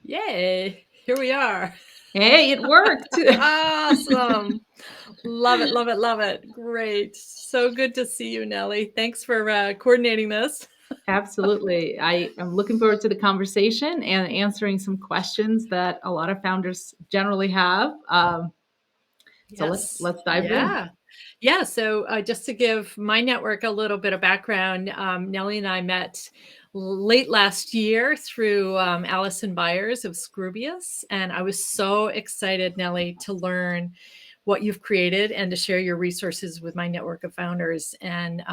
Yay, here we are. Hey, it worked. Awesome. Love it, love it, love it. Great. So good to see you, Nelly. Thanks for coordinating this. Absolutely. I am looking forward to the conversation and answering some questions that a lot of founders generally have. So Yes. let's dive in. Yeah. Yeah. So just to give my network a little bit of background, Nelly and I met late last year through Allison Byers of Scroobius. And I was so excited, Nelly, to learn what you've created and to share your resources with my network of founders. And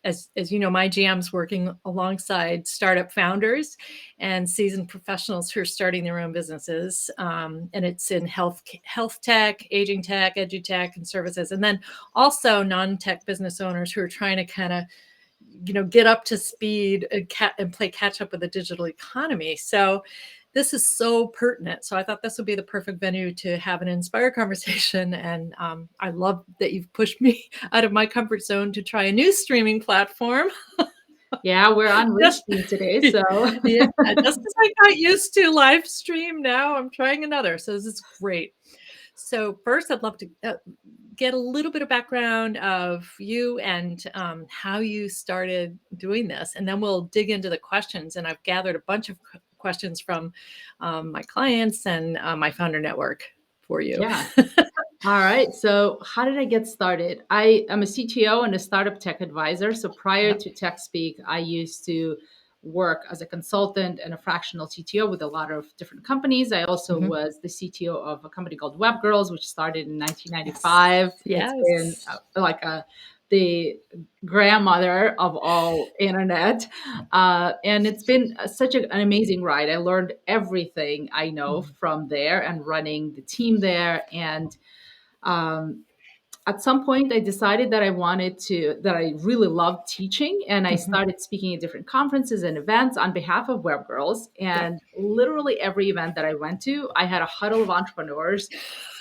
as you know, my GM's working alongside startup founders and seasoned professionals who are starting their own businesses. And it's in health tech, aging tech, edu tech, and services. And then also non-tech business owners who are trying to kind of get up to speed and play catch up with the digital economy. So this is so pertinent. So I thought this would be the perfect venue to have an inspired conversation. And I love that you've pushed me out of my comfort zone to try a new streaming platform. Yeah, we're on Just, Restream today. So, yeah, just as I got used to live stream, now I'm trying another. So this is great. So first, I'd love to get a little bit of background of you and how you started doing this, and then we'll dig into the questions. And I've gathered a bunch of questions from my clients and my founder network for you. yeah. All right. So, how did I get started? I am a CTO and a startup tech advisor. So, prior Yep. to TechSpeak, I used to work as a consultant and a fractional CTO with a lot of different companies. I also Mhm. was the CTO of a company called Web Girls, which started in Yes. 1995. It's been Yes. the grandmother of all internet. And it's been such an amazing ride. I learned everything I know Mhm. from there and running the team there. And um, at some point, I decided that I really loved teaching. And I Mhm. started speaking at different conferences and events on behalf of Web Girls. Yep. And literally every event that I went to, I had a huddle of entrepreneurs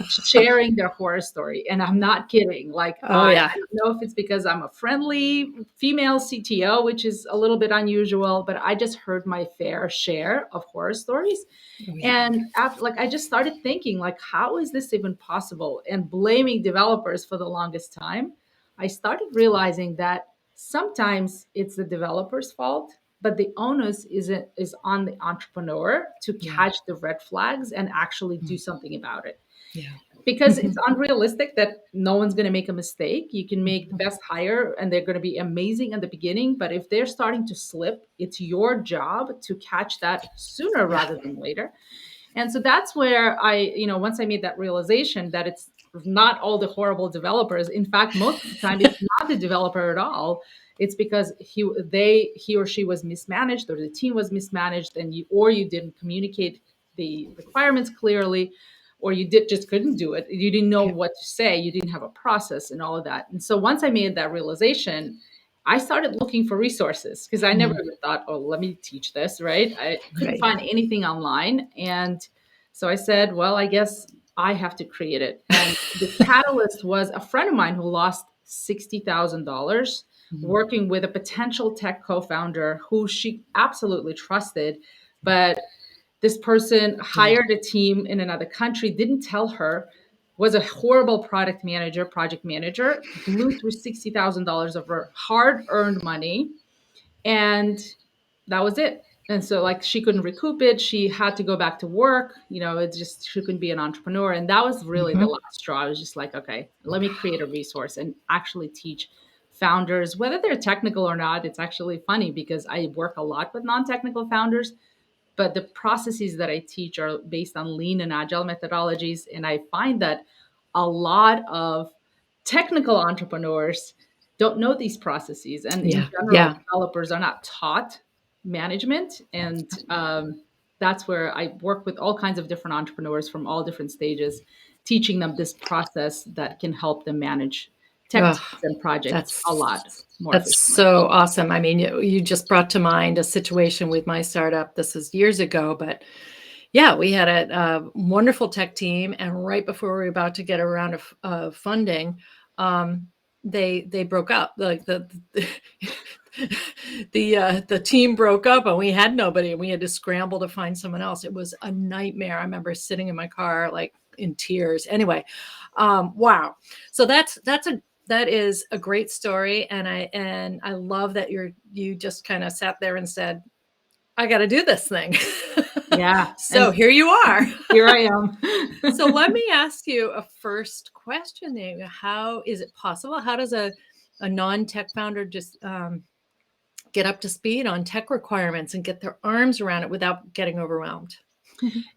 sharing their horror story. And I'm not kidding. Like, Oh I yeah. don't know if it's because I'm a friendly female CTO, which is a little bit unusual, but I just heard my fair share of horror stories. Oh yeah. And after, like, I just started thinking, like, how is this even possible? And blaming developers for the longest time. I started realizing that sometimes it's the developer's fault, but the onus is on the entrepreneur to Yeah. catch the red flags and actually do Mm. something about it, Yeah. because it's unrealistic that no one's going to make a mistake. You can make the Mhm. best hire and they're going to be amazing at the beginning, but if they're starting to slip, it's your job to catch that sooner Yeah. rather than later. And so that's where once I made that realization that it's not all the horrible developers. In fact, most of the time, it's not the developer at all. It's because he or she was mismanaged, or the team was mismanaged, and you didn't communicate the requirements clearly, or just couldn't do it. You didn't know Yeah. what to say. You didn't have a process and all of that. And so once I made that realization, I started looking for resources because I never Mm. even thought, oh, let me teach this, right? I couldn't Right. find anything online. And so I said, well, I guess I have to create it. And the catalyst was a friend of mine who lost $60,000 Mhm. working with a potential tech co founder who she absolutely trusted. But this person Yeah. hired a team in another country, didn't tell her, was a horrible project manager, blew through $60,000 of her hard earned money. And that was it. And so, like, she couldn't recoup it. She had to go back to work. It's just, she couldn't be an entrepreneur. And that was really the Mhm. last straw. I was just like, okay, let me create a resource and actually teach founders, whether they're technical or not. It's actually funny because I work a lot with non technical founders, but the processes that I teach are based on lean and agile methodologies. And I find that a lot of technical entrepreneurs don't know these processes. And in Yeah. general, Yeah. developers are not taught management. And that's where I work with all kinds of different entrepreneurs from all different stages, teaching them this process that can help them manage tech Ugh, teams and projects a lot more that's efficiently. so awesome. I mean, you just brought to mind a situation with my startup. This is years ago, but yeah, we had a wonderful tech team, and right before we were about to get a round of funding, um, they broke up. Like the the team broke up and we had nobody, and we had to scramble to find someone else. It was a nightmare. I remember sitting in my car like in tears. Anyway, wow. So that is a great story, and I love that you just kind of sat there and said, I got to do this thing. Yeah. So And here you are. here I am. So let me ask you a first question then. How is it possible? How does a non-tech founder just get up to speed on tech requirements and get their arms around it without getting overwhelmed?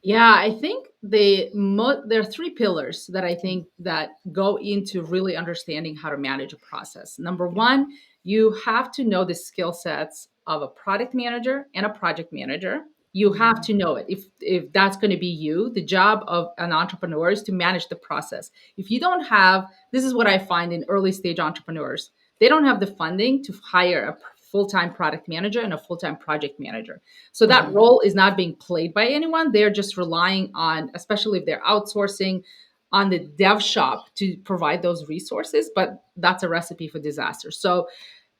Yeah, I think there are three pillars that I think that go into really understanding how to manage a process. Number Yeah. one, you have to know the skill sets of a product manager and a project manager. You have to know it. If that's going to be you, the job of an entrepreneur is to manage the process. If you don't have, this is what I find in early stage entrepreneurs, they don't have the funding to hire a full-time product manager and a full-time project manager. So that Mhm. role is not being played by anyone. They're just relying on, especially if they're outsourcing, on the dev shop to provide those resources. But that's a recipe for disaster. So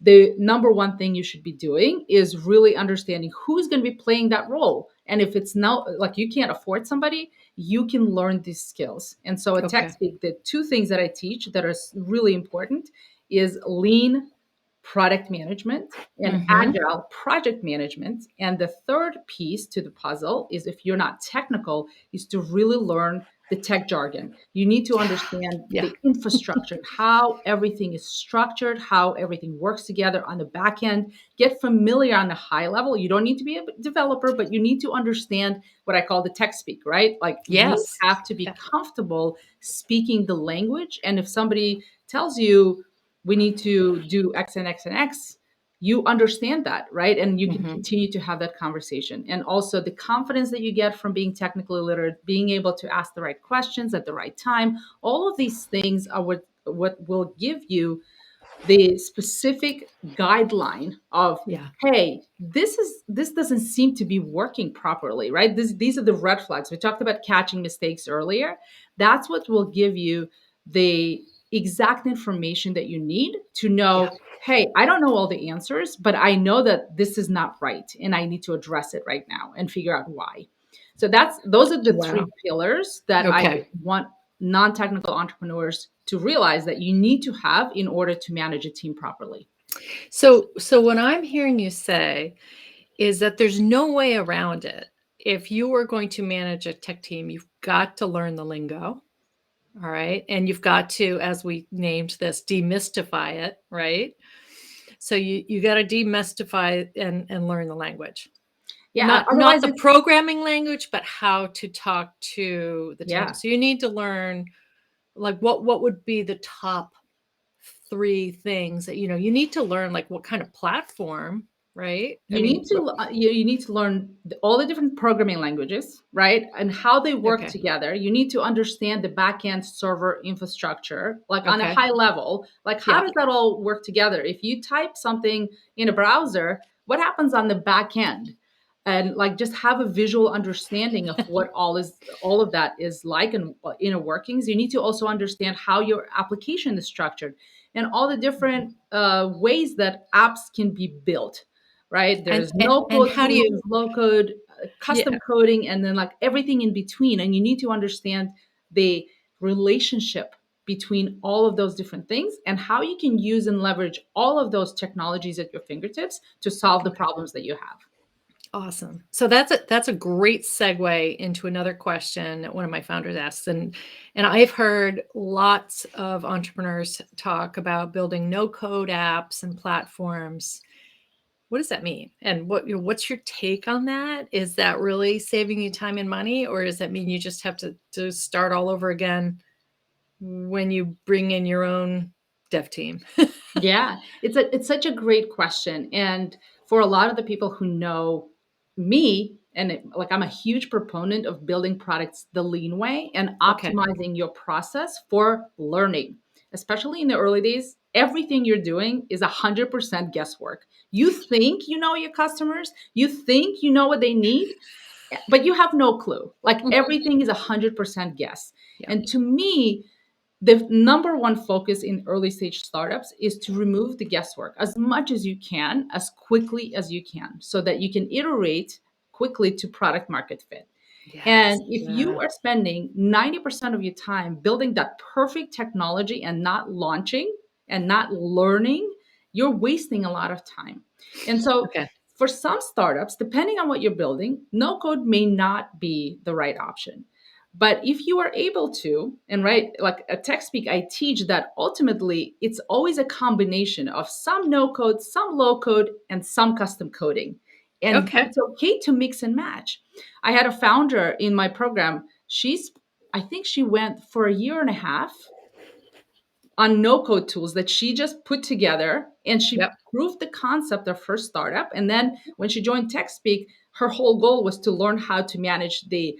the number one thing you should be doing is really understanding who's going to be playing that role. And if it's not like you can't afford somebody, you can learn these skills. And so at Okay. TechSpeak, the two things that I teach that are really important is lean product management and Mhm. agile project management. And the third piece to the puzzle is, if you're not technical, is to really learn the tech jargon. You need to understand Yeah. the infrastructure, how everything is structured, how everything works together on the back end. Get familiar on the high level. You don't need to be a developer, but you need to understand what I call the tech speak, right? Like you Yes. have to be Yeah. comfortable speaking the language. And if somebody tells you, we need to do X and X and X, you understand that, right? And you can Mhm. continue to have that conversation. And also the confidence that you get from being technically literate, being able to ask the right questions at the right time, all of these things are what will give you the specific guideline of, Yeah. hey, this doesn't seem to be working properly, right? These are the red flags. We talked about catching mistakes earlier. That's what will give you the exact information that you need to Yeah. know, hey, I don't know all the answers, but I know that this is not right and I need to address it right now and figure out why. So those are the Wow. three pillars that I Okay. want non-technical entrepreneurs to realize that you need to have in order to manage a team properly. So what I'm hearing you say is that there's no way around it. If you are going to manage a tech team, you've got to learn the lingo. All right. And you've got to, as we named this, demystify it, right? So you got to demystify and learn the language. Yeah, Not otherwise the it's programming language, but how to talk to the team. yeah. So you need to learn, like, what would be the top three things that you need to learn, like what kind of platform, right? I You mean, need to you need to learn all the different programming languages, right? And how they work okay. together. You need to understand the backend server infrastructure, like on a Okay. high level. Like how Yeah. does that all work together? If you type something in a browser, what happens on the back end? And like just have a visual understanding of what all of that is like and inner workings. You need to also understand how your application is structured and all the Mhm. different ways that apps can be built, right? And, There's and no and code how do you? tools, low code, custom Yeah. coding, and then like everything in between. And you need to understand the relationship between all of those different things and how you can use and leverage all of those technologies at your fingertips to solve the Okay. problems that you have. Awesome. So that's a great segue into another question that one of my founders asked, and I've heard lots of entrepreneurs talk about building no code apps and platforms. What does that mean? And what's your take on that? Is that really saving you time and money, or does that mean you just have to start all over again when you bring in your own dev team? Yeah, it's such a great question, and for a lot of the people who know me, like I'm a huge proponent of building products the lean way and Okay. optimizing your process for learning, especially in the early days. Everything you're doing is 100% guesswork. You think you know your customers, you think you know what they need, but you have no clue. Like everything is 100% guess. Yeah. And to me, the number one focus in early stage startups is to remove the guesswork as much as you can, as quickly as you can, so that you can iterate quickly to product market fit. Yes. And if you Yeah. are spending 90% of your time building that perfect technology and not launching and not learning, you're wasting a lot of time. And so, Okay. for some startups, depending on what you're building, no code may not be the right option. But if you are able to, and right, like at TechSpeak, I teach that ultimately it's always a combination of some no code, some low code, and some custom coding. And Okay. it's okay to mix and match. I had a founder in my program. I think she went for a year and a half on no code tools that she just put together, and she Yep. proved the concept of her startup. And then when she joined TechSpeak, her whole goal was to learn how to manage the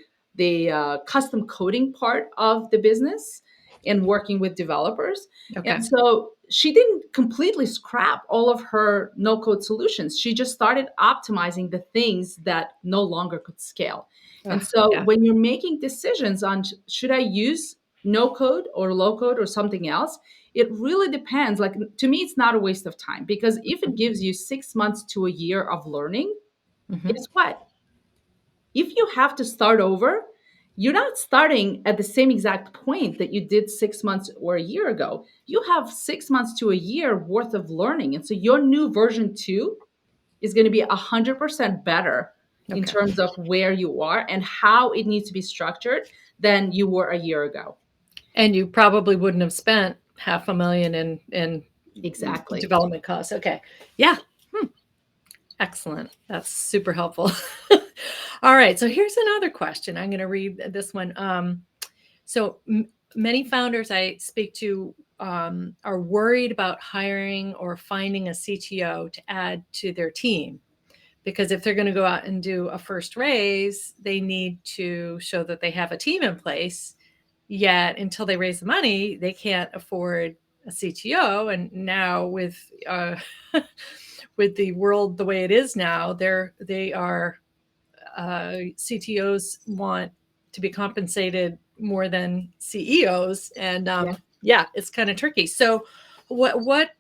custom coding part of the business and working with developers. Okay. And so she didn't completely scrap all of her no code solutions. She just started optimizing the things that no longer could scale. And so Yeah. when you're making decisions on should I use no code or low code or something else, it really depends. Like, to me, it's not a waste of time, because if it gives you 6 months to a year of learning, Hmm. guess what? If you have to start over, you're not starting at the same exact point that you did 6 months or a year ago. You have 6 months to a year worth of learning. And so your new version two is going to be 100% better in Okay. terms of where you are and how it needs to be structured than you were a year ago. And you probably wouldn't have spent 500,000 in Exactly. development costs. Okay. Yeah. Excellent. That's super helpful. All right. So here's another question. I'm going to read this one. So many founders I speak to are worried about hiring or finding a CTO to add to their team, because if they're going to go out and do a first raise, they need to show that they have a team in place. Yet until they raise the money, they can't afford a CTO. And now with with the world the way it is now, they are CTOs want to be compensated more than CEOs, and Yeah. yeah, it's kind of tricky. So, what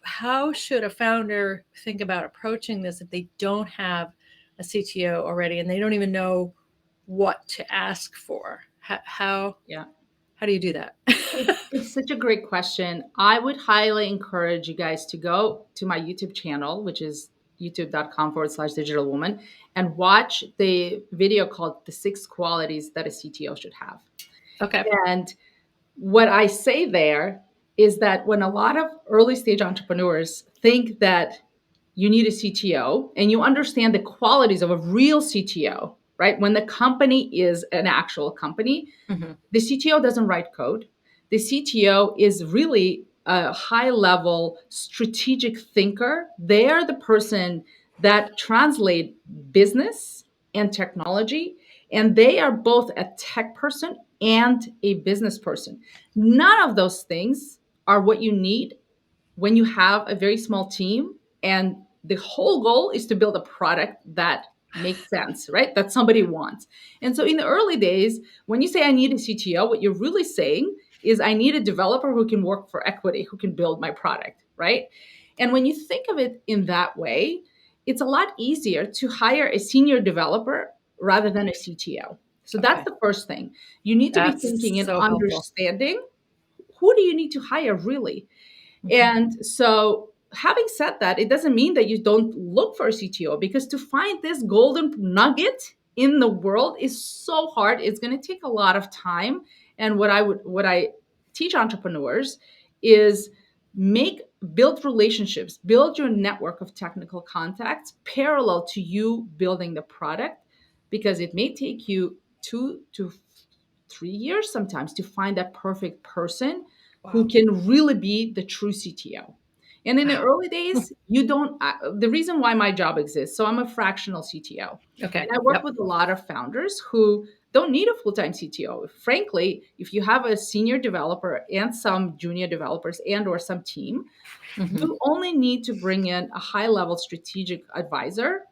how should a founder think about approaching this if they don't have a CTO already and they don't even know what to ask for? Yeah. How do you do that? It's such a great question. I would highly encourage you guys to go to my YouTube channel, which is youtube.com/digital woman, and watch the video called The Six Qualities That a CTO Should Have. Okay. And what I say there is that when a lot of early stage entrepreneurs think that you need a CTO and you understand the qualities of a real CTO, right? When the company is an actual company, Hmm. the CTO doesn't write code. The CTO is really a high level strategic thinker. They are the person that translate business and technology, and they are both a tech person and a business person. None of those things are what you need when you have a very small team and the whole goal is to build a product that makes sense, right? That somebody wants. And so in the early days, when you say I need a CTO, what you're really saying is I need a developer who can work for equity, who can build my product, right? And when you think of it in that way, it's a lot easier to hire a senior developer rather than a CTO. So that's Okay. the first thing. You need to be thinking That's and so helpful. understanding who do you need to hire really? Mhm. And so, having said that, it doesn't mean that you don't look for a CTO, because to find this golden nugget in the world is so hard. It's going to take a lot of time. And what I teach entrepreneurs is make build relationships, build your network of technical contacts parallel to you building the product, because it may take you 2 to 3 years sometimes to find that perfect person who Wow. can really be the true CTO. And in the early days, you don't, the reason why my job exists, so I'm a fractional CTO. And Okay. I work Yep. with a lot of founders who don't need a full time CTO. Frankly, if you have a senior developer and some junior developers and or some team, Hmm. you only need to bring in a high level strategic advisor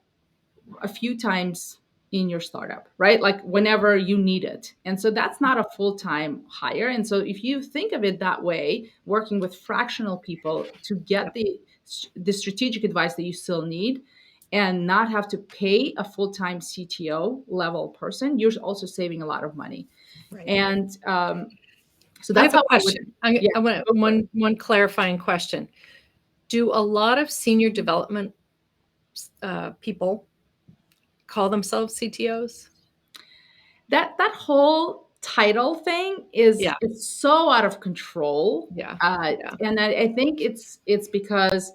a few times in your startup, right? Like whenever you need it. And so that's not a full-time hire. And so if you think of it that way, working with fractional people to get the strategic advice that you still need and not have to pay a full-time CTO level person, you're also saving a lot of money. Right. And so I that's have a how I would, question. yeah, I want go for it. one clarifying question. Do a lot of senior development people call themselves CTOs? That whole title thing is Yeah, it's so out of control. yeah, Uh, yeah, and I think it's because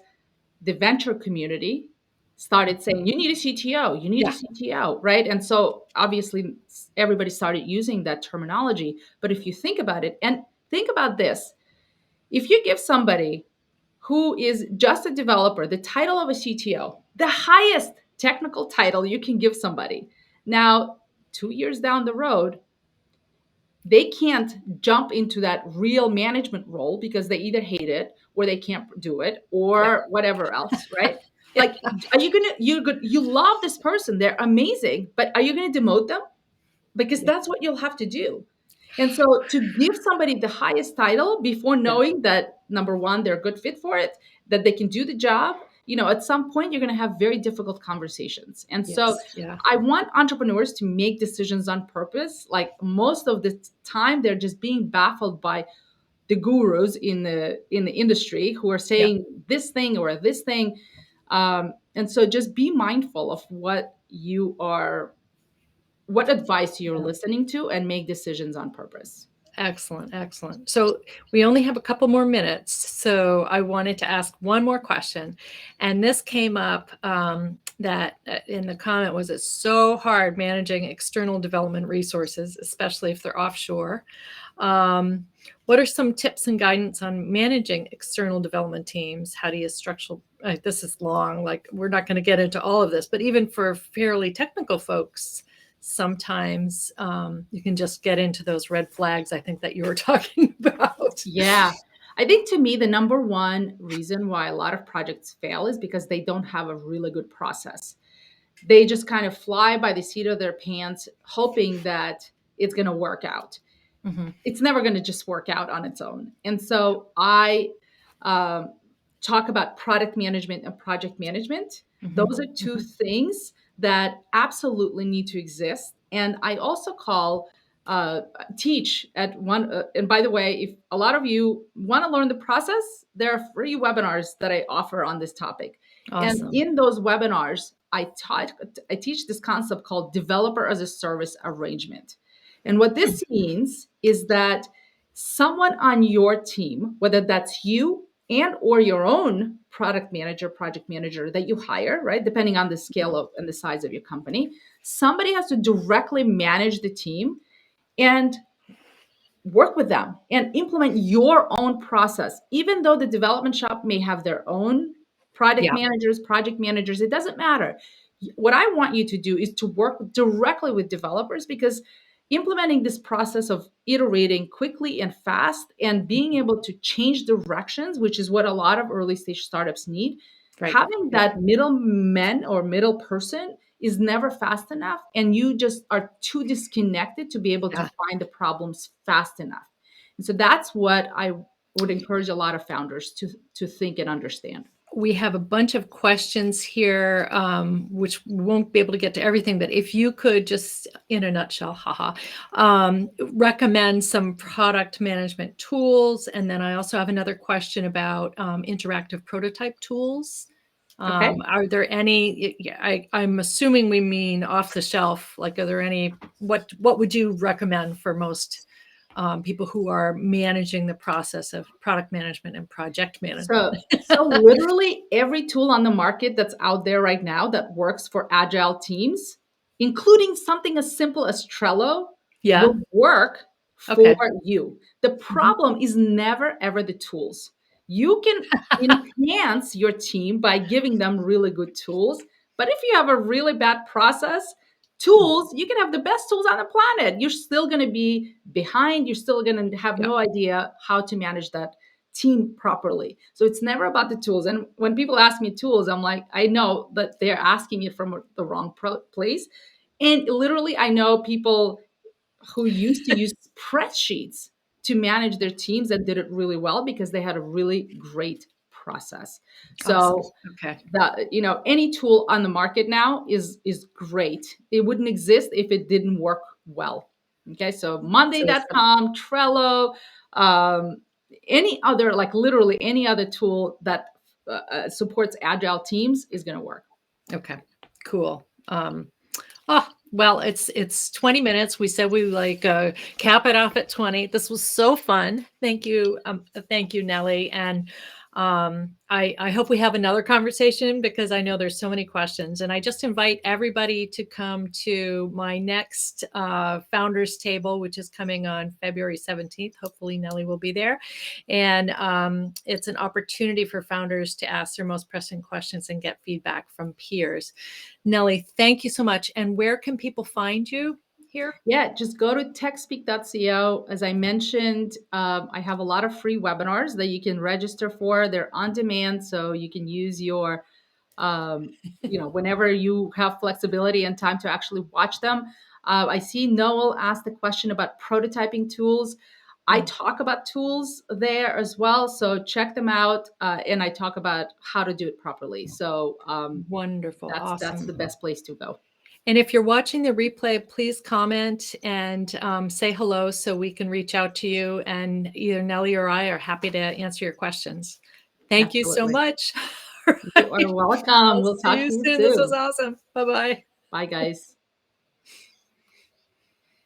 the venture community started saying, you need a CTO, you need a yeah, CTO, right? And so obviously everybody started using that terminology. But if you think about it, and think about this, if you give somebody who is just a developer the title of a CTO, the highest technical title you can give somebody, now 2 years down the road, they can't jump into that real management role because they either hate it or they can't do it yeah, or whatever else, right? yeah, Like, are you gonna you love this person, they're amazing, but are you gonna demote them? Because yeah, that's what you'll have to do. And so to give somebody the highest title before yeah. knowing that number one, they're a good fit for it, that they can do the job, at some point you're going to have very difficult conversations. And so Yes, yeah, I want entrepreneurs to make decisions on purpose. Like most of the time, they're just being baffled by the gurus in the industry who are yeah, saying this thing or this thing. And so just be mindful of what advice you're yeah. listening to and make decisions on purpose. Excellent, excellent. So we only have a couple more minutes, so I wanted to ask one more question, and this came up that in the comment was it's so hard managing external development resources, especially if they're offshore. Um, what are some tips and guidance on managing external development teams? How do you structure? This is long, like we're not going to get into all of this, but even for fairly technical folks, sometimes you can just get into those red flags, I think, that you were talking about. Yeah. I think to me, the number one reason why a lot of projects fail is because they don't have a really good process. They just kind of fly by the seat of their pants, hoping that it's going to work out. Hmm. It's never going to just work out on its own. And so I um, talk about product management and project management. Hmm. Those are two Hmm. things that absolutely need to exist. And I also uh, teach at one. And by the way, if a lot of you want to learn the process, there are free webinars that I offer on this topic. And Awesome. in those webinars, I teach this concept called developer as a service arrangement. And what this means is that someone on your team, whether that's you and or your own product manager, project manager that you hire, right, depending on the scale of and the size of your company, somebody has to directly manage the team and work with them and implement your own process. Even though the development shop may have their own product Yeah, managers, project managers, it doesn't matter. What I want you to do is to work directly with developers, because implementing this process of iterating quickly and fast and being able to change directions, which is what a lot of early stage startups need, right. having Right. that middleman or middle person is never fast enough, and you just are too disconnected to be able to Yeah. find the problems fast enough. And so that's what I would encourage a lot of founders to think and understand. We have a bunch of questions here, which we won't be able to get to everything, but if you could just, in a nutshell, haha, recommend some product management tools. And then I also have another question about interactive prototype tools. Okay. Are there any, I'm assuming we mean off the shelf, like are there any, what would you recommend for most people who are managing the process of product management and project management? So literally every tool on the market that's out there right now that works for agile teams, including something as simple as Trello, Yeah. will work for Okay. you. The Mhm. problem is never ever the tools. You can enhance your team by giving them really good tools, but if you have a really bad process, tools, you can have the best tools on the planet. You're still going to be behind. You're still going to have Yeah. no idea how to manage that team properly. So it's never about the tools. And when people ask me tools, I'm like, I know that they're asking it from the wrong place. And literally, I know people who used to use spreadsheets to manage their teams that did it really well because they had a really great process. Awesome. So Okay. any tool on the market now is great. It wouldn't exist if it didn't work well. Okay, so So it's Monday.com, Trello, um, any other, like literally any other tool that supports agile teams is going to work. okay. Cool. Oh, well, it's 20 minutes. We said we like cap it off at 20. This was so fun. Thank you, Nelly. And I hope we have another conversation because I know there's so many questions. And I just invite everybody to come to my next founders table, which is coming on February 17th. Hopefully, Nelly will be there. And it's an opportunity for founders to ask their most pressing questions and get feedback from peers. Nelly, thank you so much. And where can people find you here? Yeah, just go to techspeak.co. As I mentioned, I have a lot of free webinars that you can register for. They're on demand, so you can use your, whenever you have flexibility and time to actually watch them. I see Noel asked the question about prototyping tools. I talk about tools there as well, so check them out. And I talk about how to do it properly. So Wonderful. that's the Awesome. best place to go. And if you're watching the replay, please comment and say hello so we can reach out to you. And either Nelly or I are happy to answer your questions. Thank you so Absolutely. much. All You are right. welcome. I'll We'll see talk you to you soon. This was soon. awesome. Bye-bye. Bye, guys.